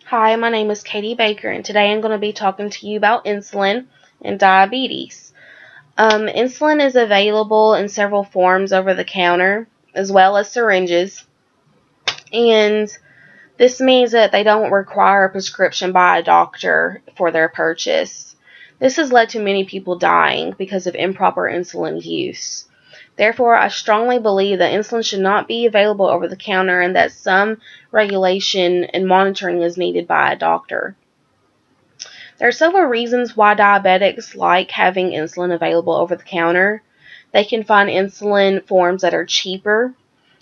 Hi, my name is Katie Baker, and today I'm going to be talking to you about insulin and diabetes. Insulin is available in several forms over the counter, as well as syringes, and this means that they don't require a prescription by a doctor for their purchase. This has led to many people dying because of improper insulin use. Therefore, I strongly believe that insulin should not be available over the counter and that some regulation and monitoring is needed by a doctor. There are several reasons why diabetics like having insulin available over the counter. They can find insulin forms that are cheaper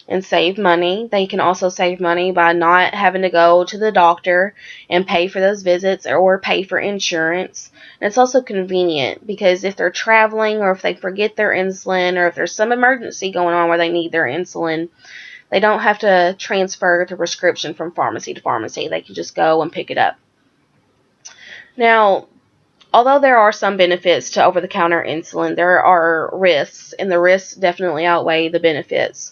and save money. They can also save money by not having to go to the doctor and pay for those visits or pay for insurance. And it's also convenient because if they're traveling or if they forget their insulin or if there's some emergency going on where they need their insulin, they don't have to transfer the prescription from pharmacy to pharmacy. They can just go and pick it up. Now, although there are some benefits to over-the-counter insulin, there are risks, and the risks definitely outweigh the benefits.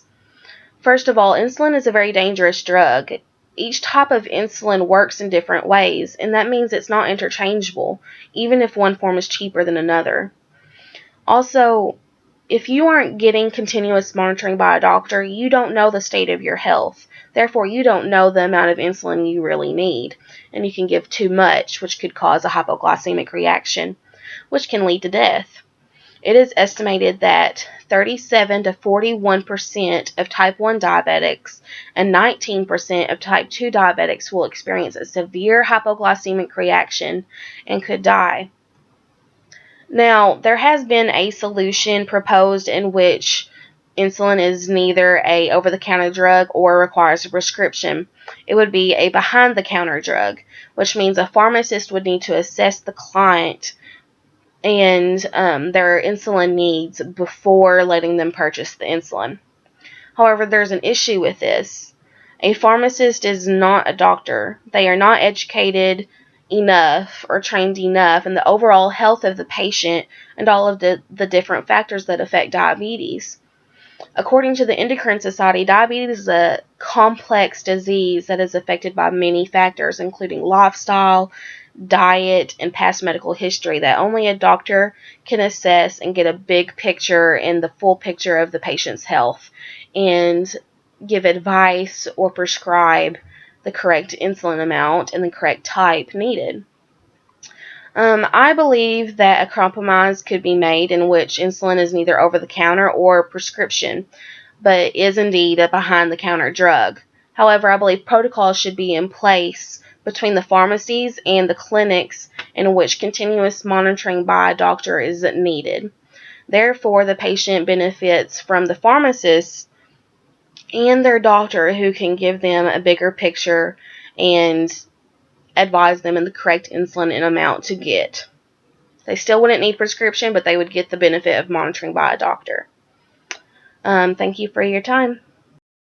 First of all, insulin is a very dangerous drug. Each type of insulin works in different ways, and that means it's not interchangeable, even if one form is cheaper than another. Also, if you aren't getting continuous monitoring by a doctor, you don't know the state of your health. Therefore, you don't know the amount of insulin you really need, and you can give too much, which could cause a hypoglycemic reaction, which can lead to death. It is estimated that 37 to 41% of type 1 diabetics and 19% of type 2 diabetics will experience a severe hypoglycemic reaction and could die. Now, there has been a solution proposed in which insulin is neither a over-the-counter drug or requires a prescription. It would be a behind-the-counter drug, which means a pharmacist would need to assess the client and their insulin needs before letting them purchase the insulin. However, there's an issue with this. A pharmacist is not a doctor. They are not educated enough or trained enough in the overall health of the patient and all of the different factors that affect diabetes. According to the Endocrine Society, diabetes is a complex disease that is affected by many factors, including lifestyle, diet, and past medical history that only a doctor can assess and get a big picture and the full picture of the patient's health and give advice or prescribe the correct insulin amount and the correct type needed. I believe that a compromise could be made in which insulin is neither over-the-counter or prescription, but is indeed a behind-the-counter drug. However, I believe protocols should be in place between the pharmacies and the clinics in which continuous monitoring by a doctor is needed. Therefore, the patient benefits from the pharmacist and their doctor who can give them a bigger picture and advise them in the correct insulin and amount to get. They still wouldn't need prescription, but they would get the benefit of monitoring by a doctor. Thank you for your time.